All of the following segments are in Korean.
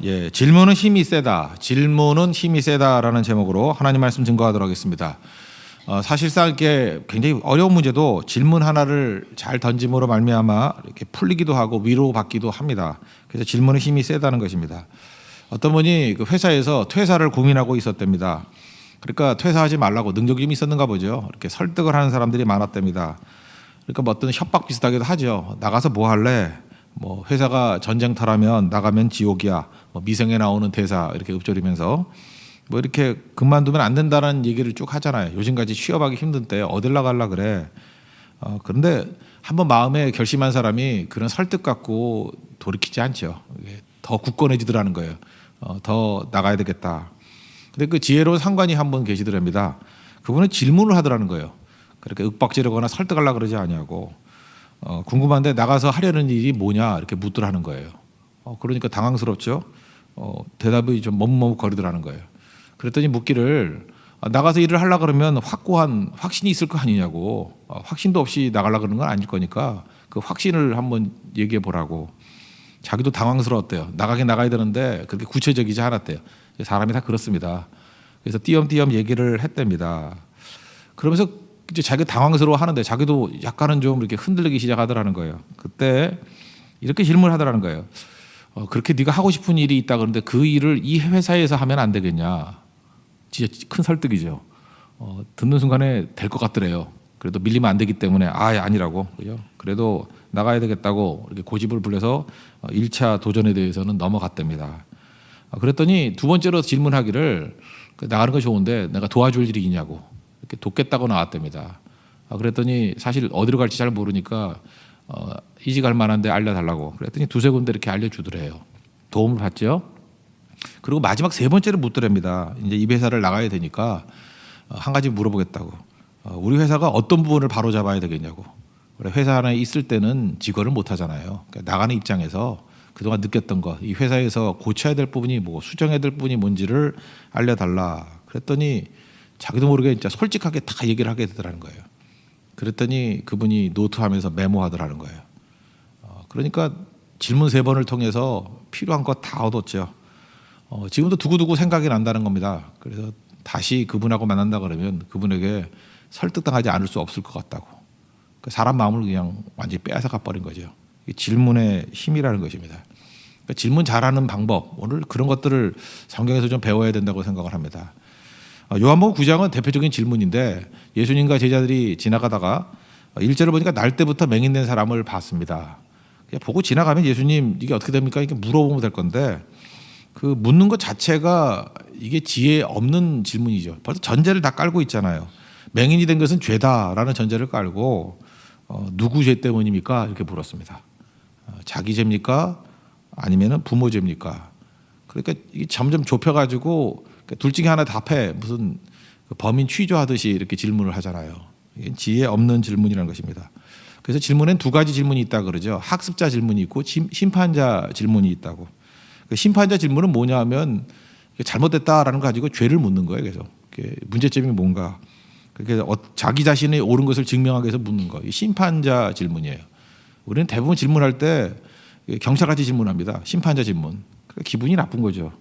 예, 질문은 힘이 세다. 질문은 힘이 세다라는 제목으로 하나님 말씀 증거하도록 하겠습니다. 사실상 이게 굉장히 어려운 문제도 질문 하나를 잘 던짐으로 말미암아 이렇게 풀리기도 하고 위로받기도 합니다. 그래서 질문은 힘이 세다는 것입니다. 어떤 분이 그 회사에서 퇴사를 고민하고 있었답니다. 그러니까 퇴사하지 말라고 능력이 좀 있었는가 보죠. 이렇게 설득을 하는 사람들이 많았답니다. 그러니까 뭐 어떤 협박 비슷하기도 하죠. 나가서 뭐 할래? 뭐 회사가 전쟁터라면 나가면 지옥이야. 뭐 미생에 나오는 대사 이렇게 읊조리면서 뭐 이렇게 그만두면 안 된다는 얘기를 쭉 하잖아요. 요즘까지 취업하기 힘든 때 어딜 나갈라 그래. 그런데 한번 마음에 결심한 사람이 그런 설득 갖고 돌이키지 않죠. 더 굳건해지더라는 거예요. 더 나가야 되겠다. 근데 그 지혜로운 상관이 한 분 계시더랍니다. 그분은 질문을 하더라는 거예요. 그렇게 윽박지르거나 설득하려고 그러지 아니하고 궁금한데 나가서 하려는 일이 뭐냐 이렇게 묻더라는 거예요. 그러니까 당황스럽죠. 대답이 좀 머뭇머뭇거리더라는 거예요. 그랬더니 묻기를 나가서 일을 하려고 그러면 확고한 확신이 있을 거 아니냐고. 확신도 없이 나가려고 그러는 건 아닐 거니까 그 확신을 한번 얘기해 보라고. 자기도 당황스러웠대요. 나가긴 나가야 되는데 그렇게 구체적이지 않았대요. 사람이 다 그렇습니다. 그래서 띄엄띄엄 얘기를 했답니다. 그러면서 이제 자기가 당황스러워 하는데 자기도 약간은 좀 이렇게 흔들리기 시작하더라는 거예요. 그때 이렇게 질문을 하더라는 거예요. 그렇게 네가 하고 싶은 일이 있다 그러는데 그 일을 이 회사에서 하면 안 되겠냐. 진짜 큰 설득이죠. 듣는 순간에 될 것 같더래요. 그래도 밀리면 안 되기 때문에 아니라고. 그죠? 그래도 나가야 되겠다고 이렇게 고집을 부려서 1차 도전에 대해서는 넘어갔답니다. 그랬더니 두 번째로 질문하기를 나가는 거 좋은데 내가 도와줄 일이 있냐고. 이렇게 돕겠다고 나왔답니다. 그랬더니 사실 어디로 갈지 잘 모르니까 이직 갈 만한데 알려달라고. 그랬더니 두세 군데 이렇게 알려주더래요. 도움을 받죠. 그리고 마지막 세 번째를 묻더랍니다. 이제 이 회사를 나가야 되니까 한 가지 물어보겠다고. 우리 회사가 어떤 부분을 바로 잡아야 되겠냐고. 회사 안에 있을 때는 직원을 못 하잖아요. 그러니까 나가는 입장에서 그동안 느꼈던 거, 이 회사에서 고쳐야 될 부분이 뭐 수정해야 될 부분이 뭔지를 알려달라. 그랬더니 자기도 모르게 진짜 솔직하게 다 얘기를 하게 되더라는 거예요. 그랬더니 그분이 노트하면서 메모하더라는 거예요. 그러니까 질문 3번을 통해서 필요한 것 다 얻었죠. 지금도 두고두고 생각이 난다는 겁니다. 그래서 다시 그분하고 만난다 그러면 그분에게 설득당하지 않을 수 없을 것 같다고. 사람 마음을 그냥 완전히 빼앗아가 버린 거죠. 질문의 힘이라는 것입니다. 그러니까 질문 잘하는 방법, 오늘 그런 것들을 성경에서 좀 배워야 된다고 생각을 합니다. 요한복음 9장은 대표적인 질문인데 예수님과 제자들이 지나가다가 1절을 보니까 날 때부터 맹인된 사람을 봤습니다. 그냥 보고 지나가면 예수님 이게 어떻게 됩니까? 이렇게 물어보면 될 건데 그 묻는 것 자체가 이게 지혜 없는 질문이죠. 벌써 전제를 다 깔고 있잖아요. 맹인이 된 것은 죄다라는 전제를 깔고 누구 죄 때문입니까? 이렇게 물었습니다. 자기 죄입니까? 아니면 부모 죄입니까? 그러니까 이게 점점 좁혀가지고 둘 중에 하나 답해. 무슨 범인 취조하듯이 이렇게 질문을 하잖아요. 이게 지혜 없는 질문이라는 것입니다. 그래서 질문엔 2가지 질문이 있다 그러죠. 학습자 질문이 있고 심판자 질문이 있다고. 심판자 질문은 뭐냐 하면 잘못됐다라는 거 가지고 죄를 묻는 거예요. 그래서 문제점이 뭔가. 그래서 자기 자신이 옳은 것을 증명하기 위해서 묻는 거. 심판자 질문이에요. 우리는 대부분 질문할 때 경찰같이 질문합니다. 심판자 질문. 그러니까 기분이 나쁜 거죠.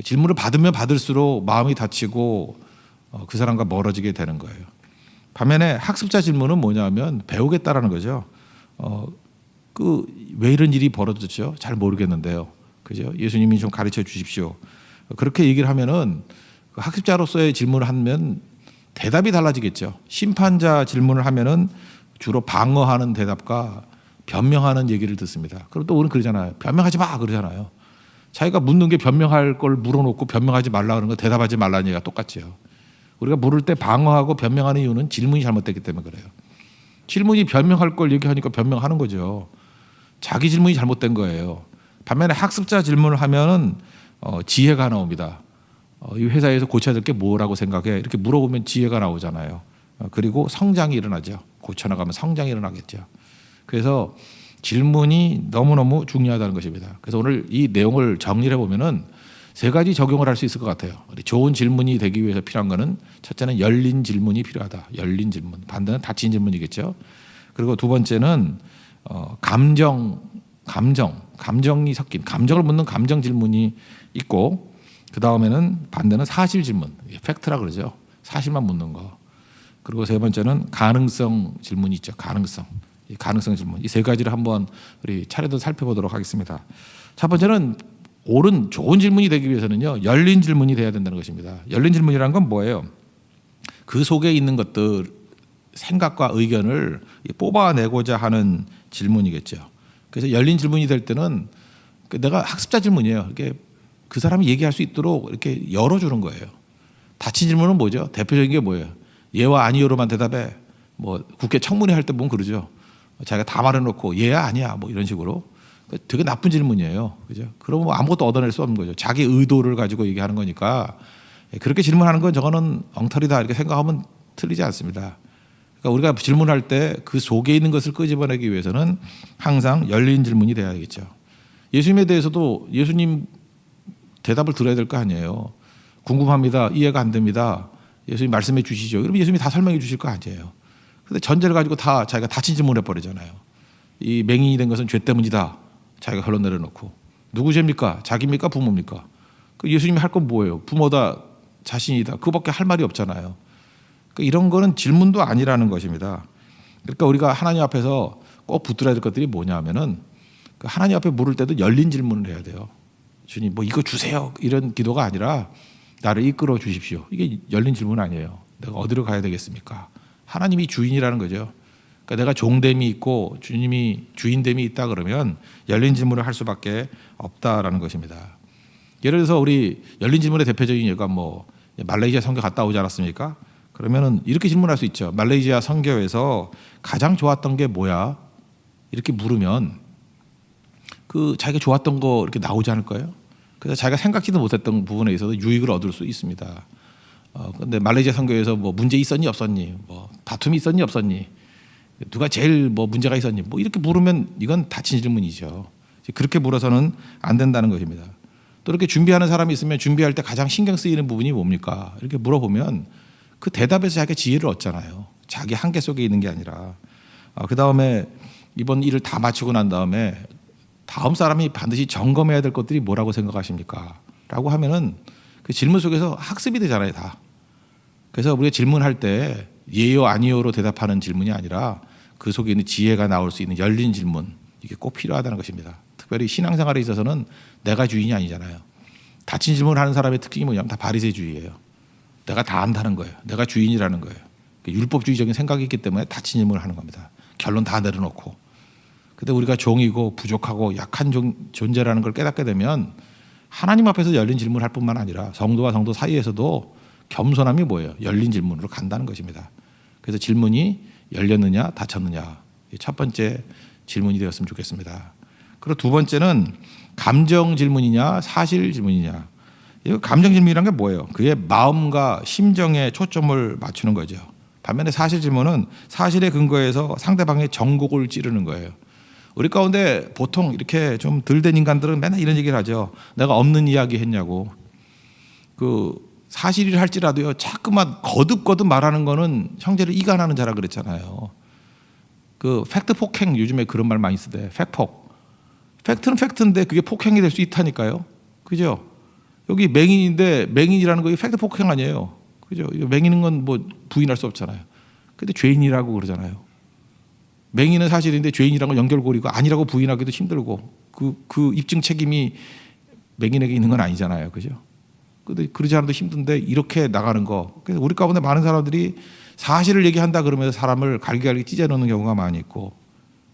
질문을 받으면 받을수록 마음이 다치고 그 사람과 멀어지게 되는 거예요. 반면에 학습자 질문은 뭐냐면 배우겠다라는 거죠. 왜 이런 일이 벌어졌죠? 잘 모르겠는데요. 그죠? 예수님이 좀 가르쳐 주십시오. 그렇게 얘기를 하면은 학습자로서의 질문을 하면 대답이 달라지겠죠. 심판자 질문을 하면은 주로 방어하는 대답과 변명하는 얘기를 듣습니다. 그리고 또 우리는 그러잖아요. 변명하지 마 그러잖아요. 자기가 묻는 게 변명할 걸 물어놓고 변명하지 말라 그러는 거 대답하지 말라는 얘기가 똑같죠. 우리가 물을 때 방어하고 변명하는 이유는 질문이 잘못됐기 때문에 그래요. 질문이 변명할 걸 얘기하니까 변명하는 거죠. 자기 질문이 잘못된 거예요. 반면에 학습자 질문을 하면은 지혜가 나옵니다. 이 회사에서 고쳐야 될 게 뭐라고 생각해? 이렇게 물어보면 지혜가 나오잖아요. 그리고 성장이 일어나죠. 고쳐나가면 성장이 일어나겠죠. 그래서 질문이 너무너무 중요하다는 것입니다. 그래서 오늘 이 내용을 정리를 해보면은 3가지 적용을 할 수 있을 것 같아요. 좋은 질문이 되기 위해서 필요한 것은 첫째는 열린 질문이 필요하다. 열린 질문. 반대는 닫힌 질문이겠죠. 그리고 두 번째는 감정 감정이 섞인 감정을 묻는 감정 질문이 있고 그 다음에는 반대는 사실 질문, 팩트라 그러죠. 사실만 묻는 거. 그리고 세 번째는 가능성 질문이 있죠. 가능성. 이 가능성 질문. 이 세 가지를 한번 우리 차례도 살펴보도록 하겠습니다. 첫 번째는 옳은 좋은 질문이 되기 위해서는요. 열린 질문이 돼야 된다는 것입니다. 열린 질문이라는 건 뭐예요? 그 속에 있는 것들 생각과 의견을 뽑아내고자 하는 질문이겠죠. 그래서 열린 질문이 될 때는 내가 학습자 질문이에요. 이렇게 그 사람이 얘기할 수 있도록 이렇게 열어주는 거예요. 닫힌 질문은 뭐죠? 대표적인 게 뭐예요? 예와 아니요로만 대답해. 뭐 국회 청문회 할 때 보면 그러죠. 자기가 다 말해놓고 예야 아니야 뭐 이런 식으로 되게 나쁜 질문이에요. 그죠? 그러면 뭐 아무것도 얻어낼 수 없는 거죠. 자기 의도를 가지고 얘기하는 거니까 그렇게 질문하는 건 저거는 엉터리다 이렇게 생각하면 틀리지 않습니다. 그러니까 우리가 질문할 때 그 속에 있는 것을 끄집어내기 위해서는 항상 열린 질문이 돼야겠죠. 예수님에 대해서도 예수님 대답을 들어야 될 거 아니에요. 궁금합니다. 이해가 안 됩니다. 예수님 말씀해 주시죠. 그럼 예수님이 다 설명해 주실 거 아니에요. 근데 전제를 가지고 다 자기가 닫힌 질문을 해버리잖아요. 이 맹인이 된 것은 죄 때문이다. 자기가 결론 내려놓고. 누구 죄입니까? 자기입니까? 부모입니까? 그 예수님이 할 건 뭐예요? 부모다, 자신이다. 그거밖에 할 말이 없잖아요. 그러니까 이런 거는 질문도 아니라는 것입니다. 그러니까 우리가 하나님 앞에서 꼭 붙들어야 될 것들이 뭐냐 하면은 하나님 앞에 물을 때도 열린 질문을 해야 돼요. 주님 뭐 이거 주세요. 이런 기도가 아니라 나를 이끌어 주십시오. 이게 열린 질문 아니에요. 내가 어디로 가야 되겠습니까? 하나님이 주인이라는 거죠. 그러니까 내가 종됨이 있고 주님이 주인됨이 있다 그러면 열린 질문을 할 수밖에 없다라는 것입니다. 예를 들어서 우리 열린 질문의 대표적인 예가 뭐 말레이시아 선교 갔다 오지 않았습니까? 그러면은 이렇게 질문할 수 있죠. 말레이시아 선교에서 가장 좋았던 게 뭐야? 이렇게 물으면 그 자기가 좋았던 거 이렇게 나오지 않을까요? 그래서 자기가 생각지도 못했던 부분에 있어서 유익을 얻을 수 있습니다. 근데 말레이시아 선교에서 뭐 문제 있었니 없었니, 뭐 다툼이 있었니 없었니, 누가 제일 뭐 문제가 있었니, 뭐 이렇게 물으면 이건 닫힌 질문이죠. 그렇게 물어서는 안 된다는 것입니다. 또 이렇게 준비하는 사람이 있으면 준비할 때 가장 신경 쓰이는 부분이 뭡니까? 이렇게 물어보면 그 대답에서 자기가 지혜를 얻잖아요. 자기 한계 속에 있는 게 아니라. 그 다음에 이번 일을 다 마치고 난 다음에 다음 사람이 반드시 점검해야 될 것들이 뭐라고 생각하십니까? 라고 하면은 그 질문 속에서 학습이 되잖아요, 다. 그래서 우리가 질문할 때 예요, 아니요로 대답하는 질문이 아니라 그 속에 있는 지혜가 나올 수 있는 열린 질문, 이게 꼭 필요하다는 것입니다. 특별히 신앙생활에 있어서는 내가 주인이 아니잖아요. 닫힌 질문을 하는 사람의 특징이 뭐냐면 다 바리새주의예요. 내가 다 안다는 거예요. 내가 주인이라는 거예요. 율법주의적인 생각이 있기 때문에 닫힌 질문을 하는 겁니다. 결론 다 내려놓고. 근데 우리가 종이고 부족하고 약한 존재라는 걸 깨닫게 되면 하나님 앞에서 열린 질문을 할 뿐만 아니라 성도와 성도 사이에서도 겸손함이 뭐예요? 열린 질문으로 간다는 것입니다. 그래서 질문이 열렸느냐 닫혔느냐, 첫 번째 질문이 되었으면 좋겠습니다. 그리고 두 번째는 감정 질문이냐 사실 질문이냐. 이 감정 질문이란 게 뭐예요? 그의 마음과 심정에 초점을 맞추는 거죠. 반면에 사실 질문은 사실에 근거해서 상대방의 정곡을 찌르는 거예요. 우리 가운데 보통 이렇게 좀 덜 된 인간들은 맨날 이런 얘기를 하죠. 내가 없는 이야기 했냐고. 그 사실이라 할지라도요, 자꾸만 거듭거듭 말하는 거는 형제를 이간하는 자라 그랬잖아요. 그 팩트 폭행, 요즘에 그런 말 많이 쓰대. 팩폭. 팩트는 팩트인데 그게 폭행이 될 수 있다니까요. 그죠? 여기 맹인인데 맹인이라는 거 팩트 폭행 아니에요. 그죠? 맹인인 건 뭐 부인할 수 없잖아요. 근데 죄인이라고 그러잖아요. 맹인은 사실인데 죄인이라는 건 연결고리고 아니라고 부인하기도 힘들고 그 입증 책임이 맹인에게 있는 건 아니잖아요. 그죠? 근데 그러지 않아도 힘든데 이렇게 나가는 거. 그래서 우리 가운데 많은 사람들이 사실을 얘기한다 그러면서 사람을 갈기갈기 찢어놓는 경우가 많이 있고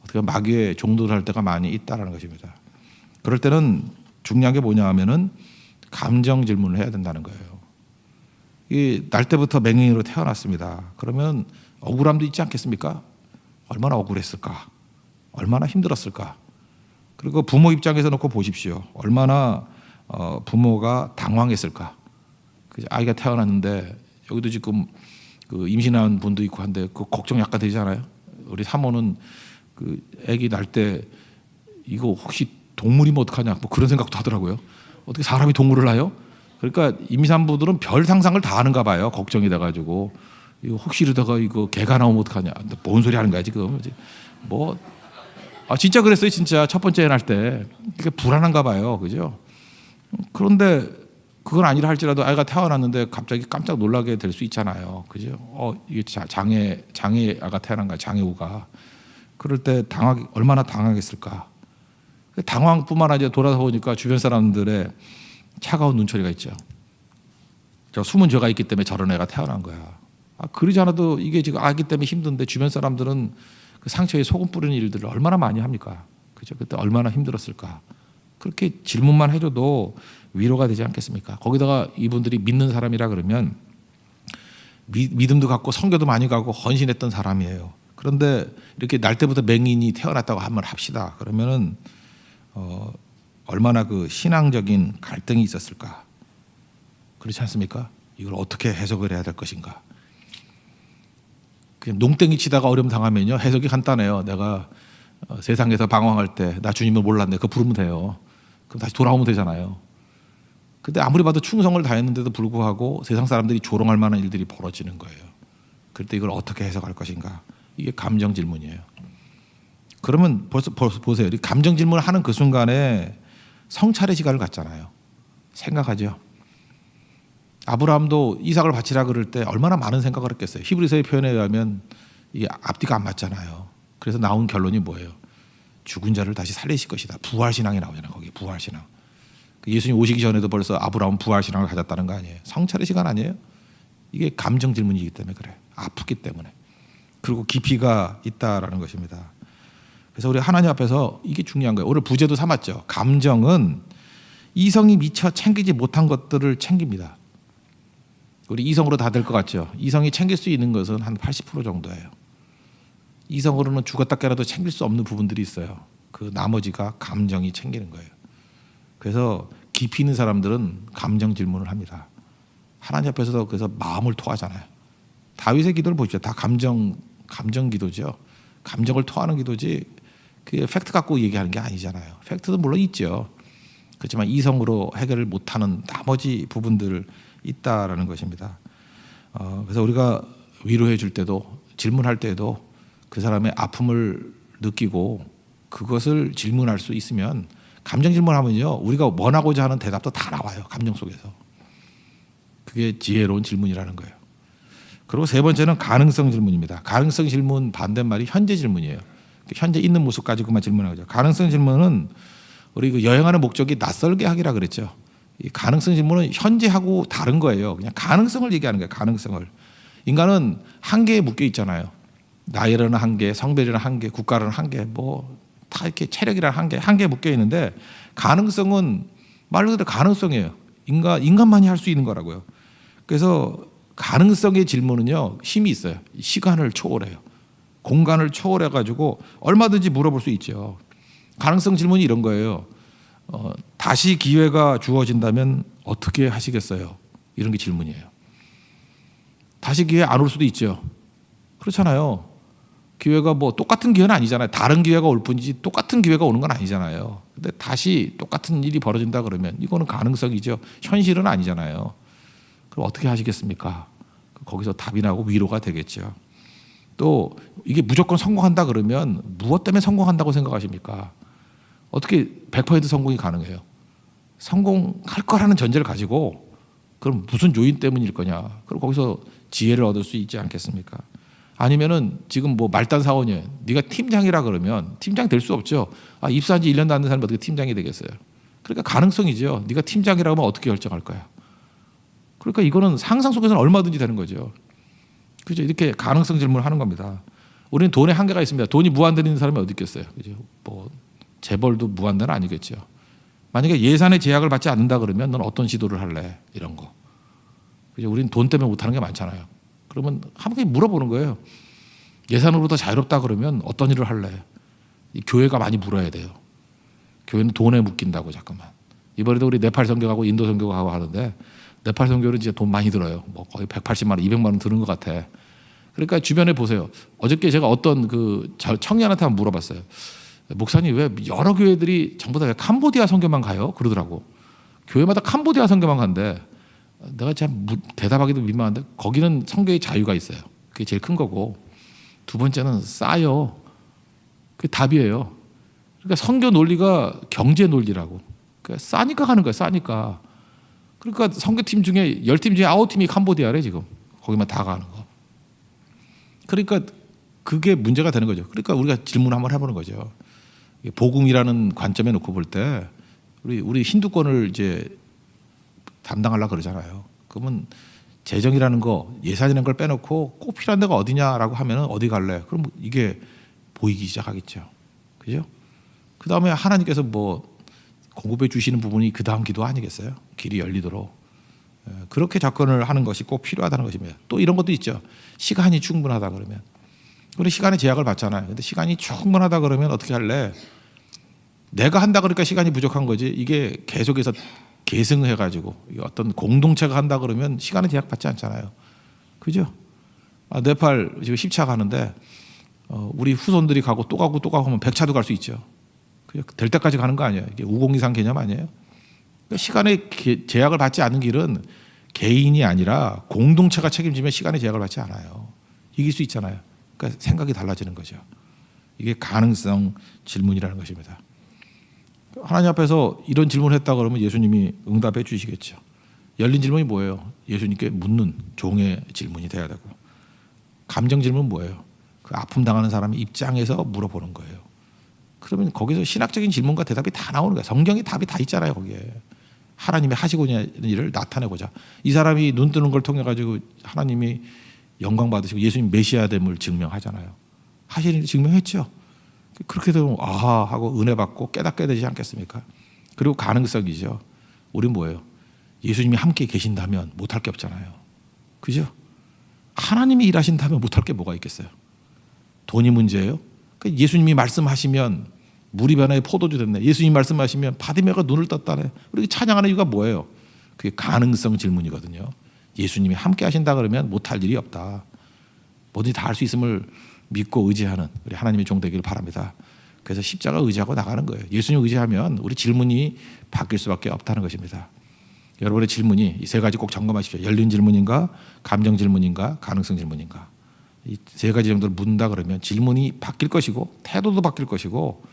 어떻게 마귀의 종도를 할 때가 많이 있다라는 것입니다. 그럴 때는 중요한 게 뭐냐 하면은 감정 질문을 해야 된다는 거예요. 이 날 때부터 맹인으로 태어났습니다. 그러면 억울함도 있지 않겠습니까? 얼마나 억울했을까? 얼마나 힘들었을까? 그리고 부모 입장에서 놓고 보십시오. 얼마나 부모가 당황했을까? 아이가 태어났는데 여기도 지금 그 임신한 분도 있고 한데 그 걱정 약간 되잖아요. 우리 사모는 그 아기 날 때 이거 혹시 동물이면 어떡하냐 뭐 그런 생각도 하더라고요. 어떻게 사람이 동물을 낳아요? 그러니까 임산부들은 별 상상을 다 하는가 봐요. 걱정이 돼가지고 이거 혹시 이러다가 이거 개가 나오면 어떡하냐? 뭔 소리 하는 거야 지금? 뭐 진짜 그랬어요. 진짜 첫 번째 날 때. 그게 불안한가 봐요. 그죠? 그런데 그건 아니라 할지라도 아이가 태어났는데 갑자기 깜짝 놀라게 될 수 있잖아요. 그죠? 이게 장애아가 태어난 거야. 장애우가. 그럴 때 얼마나 당황했을까. 당황뿐만 아니라 돌아서 보니까 주변 사람들의 차가운 눈초리가 있죠. 저 숨은 죄가 있기 때문에 저런 애가 태어난 거야. 그러지 않아도 이게 지금 아기 때문에 힘든데 주변 사람들은 그 상처에 소금 뿌리는 일들을 얼마나 많이 합니까? 그죠? 그때 얼마나 힘들었을까? 그렇게 질문만 해줘도 위로가 되지 않겠습니까? 거기다가 이분들이 믿는 사람이라 그러면 믿음도 갖고 성교도 많이 가고 헌신했던 사람이에요. 그런데 이렇게 날 때부터 맹인이 태어났다고 한번 합시다. 그러면은 얼마나 그 신앙적인 갈등이 있었을까? 그렇지 않습니까? 이걸 어떻게 해석을 해야 될 것인가? 그냥 농땡이 치다가 어려움 당하면요 해석이 간단해요. 내가 세상에서 방황할 때 나 주님을 몰랐네. 그거 부르면 돼요. 그럼 다시 돌아오면 되잖아요. 근데 아무리 봐도 충성을 다했는데도 불구하고 세상 사람들이 조롱할 만한 일들이 벌어지는 거예요. 그럴 때 이걸 어떻게 해석할 것인가? 이게 감정 질문이에요. 그러면 벌써 보세요. 감정 질문을 하는 그 순간에 성찰의 시간을 갖잖아요. 생각하죠. 아브라함도 이삭을 바치라 그럴 때 얼마나 많은 생각을 했겠어요. 히브리서의 표현에 의하면 이게 앞뒤가 안 맞잖아요. 그래서 나온 결론이 뭐예요? 죽은 자를 다시 살리실 것이다. 부활신앙이 나오잖아요. 거기 부활신앙. 예수님 오시기 전에도 벌써 아브라함은 부활신앙을 가졌다는 거 아니에요. 성찰의 시간 아니에요? 이게 감정 질문이기 때문에 그래. 아프기 때문에. 그리고 깊이가 있다라는 것입니다. 그래서 우리 하나님 앞에서 이게 중요한 거예요. 오늘 부제도 삼았죠. 감정은 이성이 미처 챙기지 못한 것들을 챙깁니다. 우리 이성으로 다 될 것 같죠. 이성이 챙길 수 있는 것은 한 80% 정도예요. 이성으로는 죽었다 깨라도 챙길 수 없는 부분들이 있어요. 그 나머지가 감정이 챙기는 거예요. 그래서 깊이 있는 사람들은 감정 질문을 합니다. 하나님 앞에서도 그래서 마음을 토하잖아요. 다윗의 기도를 보시죠. 다 감정 기도죠. 감정을 토하는 기도지 그게 팩트 갖고 얘기하는 게 아니잖아요. 팩트도 물론 있죠. 그렇지만 이성으로 해결을 못하는 나머지 부분들 있다라는 것입니다. 그래서 우리가 위로해 줄 때도 질문할 때도 그 사람의 아픔을 느끼고 그것을 질문할 수 있으면 감정 질문하면요 우리가 원하고자 하는 대답도 다 나와요. 감정 속에서. 그게 지혜로운 질문이라는 거예요. 그리고 세 번째는 가능성 질문입니다. 가능성 질문 반대말이 현재 질문이에요. 현재 있는 모습 가지고만 질문하죠. 가능성 질문은 우리 그 여행하는 목적이 낯설게 하기라 그랬죠. 이 가능성 질문은 현재하고 다른 거예요. 그냥 가능성을 얘기하는 거예요. 가능성을. 인간은 한계에 묶여 있잖아요. 나이라는 한계, 성별이라는 한계, 국가라는 한계, 뭐 다 이렇게 체력이라는 한계에 묶여 있는데 가능성은 말 그대로 가능성이에요. 인간만이 할 수 있는 거라고요. 그래서 가능성의 질문은요 힘이 있어요. 시간을 초월해요. 공간을 초월해 가지고 얼마든지 물어볼 수 있죠. 가능성 질문이 이런 거예요. 다시 기회가 주어진다면 어떻게 하시겠어요? 이런 게 질문이에요. 다시 기회 안 올 수도 있죠. 그렇잖아요. 기회가 뭐 똑같은 기회는 아니잖아요. 다른 기회가 올 뿐이지 똑같은 기회가 오는 건 아니잖아요. 근데 다시 똑같은 일이 벌어진다 그러면 이거는 가능성이죠. 현실은 아니잖아요. 그럼 어떻게 하시겠습니까? 거기서 답이 나오고 위로가 되겠죠. 또 이게 무조건 성공한다 그러면 무엇 때문에 성공한다고 생각하십니까? 어떻게 100% 성공이 가능해요? 성공할 거라는 전제를 가지고 그럼 무슨 요인 때문일 거냐? 그럼 거기서 지혜를 얻을 수 있지 않겠습니까? 아니면은 지금 뭐 말단 사원이에요. 네가 팀장이라 그러면 팀장 될 수 없죠. 입사한 지 1년도 안 된 사람이 어떻게 팀장이 되겠어요? 그러니까 가능성이죠. 네가 팀장이라고 하면 어떻게 결정할 거야? 그러니까 이거는 상상 속에서는 얼마든지 되는 거죠. 그죠? 이렇게 가능성 질문을 하는 겁니다. 우리는 돈에 한계가 있습니다. 돈이 무한대로 있는 사람이 어디 있겠어요? 그죠? 뭐 재벌도 무한대는 아니겠죠. 만약에 예산의 제약을 받지 않는다 그러면 넌 어떤 시도를 할래? 이런 거. 그죠? 우리는 돈 때문에 못하는 게 많잖아요. 그러면 한 번 물어보는 거예요. 예산으로부터 자유롭다 그러면 어떤 일을 할래? 이 교회가 많이 물어야 돼요. 교회는 돈에 묶인다고 잠깐만. 이번에도 우리 네팔 선교하고 인도 선교하고 하는데 네팔 선교는 진짜 돈 많이 들어요. 뭐 거의 180만 원, 200만 원 드는 것 같아. 그러니까 주변에 보세요. 어저께 제가 어떤 그 청년한테 한번 물어봤어요. 목사님 왜 여러 교회들이 전부 다 캄보디아 선교만 가요? 그러더라고. 교회마다 캄보디아 선교만 간대. 내가 참 대답하기도 민망한데 거기는 선교의 자유가 있어요. 그게 제일 큰 거고 두 번째는 싸요. 그게 답이에요. 그러니까 선교 논리가 경제 논리라고. 그러니까 싸니까 가는 거야. 싸니까. 그러니까 선교팀 중에 10팀 중에 9팀이 캄보디아래 지금. 거기만 다 가는 거. 그러니까 그게 문제가 되는 거죠. 그러니까 우리가 질문 한번 해보는 거죠. 복음이라는 관점에 놓고 볼 때 우리 힌두권을 이제 담당하려고 그러잖아요. 그러면 재정이라는 거, 예산이라는 걸 빼놓고 꼭 필요한 데가 어디냐라고 하면 어디 갈래? 그럼 이게 보이기 시작하겠죠. 그죠? 그 다음에 하나님께서 뭐 공급해 주시는 부분이 그 다음 기도 아니겠어요? 길이 열리도록. 그렇게 접근을 하는 것이 꼭 필요하다는 것입니다. 또 이런 것도 있죠. 시간이 충분하다 그러면. 우리 시간에 제약을 받잖아요. 근데 시간이 충분하다 그러면 어떻게 할래? 내가 한다 그러니까 시간이 부족한 거지. 이게 계속해서 계승해가지고 어떤 공동체가 한다 그러면 시간에 제약받지 않잖아요. 그죠? 네팔 지금 10차 가는데 우리 후손들이 가고 또 가고 또 가고 하면 100차도 갈 수 있죠. 될 때까지 가는 거 아니에요. 이게 우공이상 개념 아니에요. 그러니까 시간에 제약을 받지 않는 길은 개인이 아니라 공동체가 책임지면 시간에 제약을 받지 않아요. 이길 수 있잖아요. 그러니까 생각이 달라지는 거죠. 이게 가능성 질문이라는 것입니다. 하나님 앞에서 이런 질문을 했다 그러면 예수님이 응답해 주시겠죠. 열린 질문이 뭐예요? 예수님께 묻는 종의 질문이 돼야 되고, 감정 질문은 뭐예요? 그 아픔 당하는 사람의 입장에서 물어보는 거예요. 그러면 거기서 신학적인 질문과 대답이 다 나오는 거예요. 성경에 답이 다 있잖아요. 거기에 하나님이 하시고자 하는 일을 나타내고자. 이 사람이 눈 뜨는 걸 통해 가지고 하나님이 영광 받으시고 예수님 메시아됨을 증명하잖아요. 하시는 일 증명했죠. 그렇게 되면 아하 하고 은혜 받고 깨닫게 되지 않겠습니까? 그리고 가능성이죠. 우리는 뭐예요? 예수님이 함께 계신다면 못할 게 없잖아요. 그죠? 하나님이 일하신다면 못할 게 뭐가 있겠어요? 돈이 문제예요? 예수님이 말씀하시면 물이 변해 포도주 됐네. 예수님이 말씀하시면 바디메가 눈을 떴다네. 우리 찬양하는 이유가 뭐예요? 그게 가능성 질문이거든요. 예수님이 함께 하신다 그러면 못할 일이 없다. 뭐든지 다 할 수 있음을 믿고 의지하는 우리 하나님의 종 되기를 바랍니다. 그래서 십자가 의지하고 나가는 거예요. 예수님 의지하면 우리 질문이 바뀔 수밖에 없다는 것입니다. 여러분의 질문이 이 세 가지 꼭 점검하십시오. 열린 질문인가, 감정 질문인가, 가능성 질문인가. 이 세 가지 정도를 묻는다 그러면 질문이 바뀔 것이고 태도도 바뀔 것이고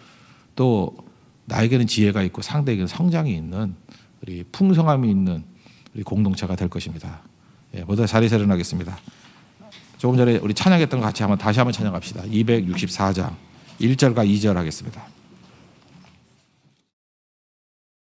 또 나에게는 지혜가 있고 상대에게는 성장이 있는 우리 풍성함이 있는 우리 공동체가 될 것입니다. 모두 다 자리에서 일어나겠습니다. 조금 전에 우리 찬양했던 거 같이 다시 한번 찬양합시다. 264장 1절과 2절 하겠습니다.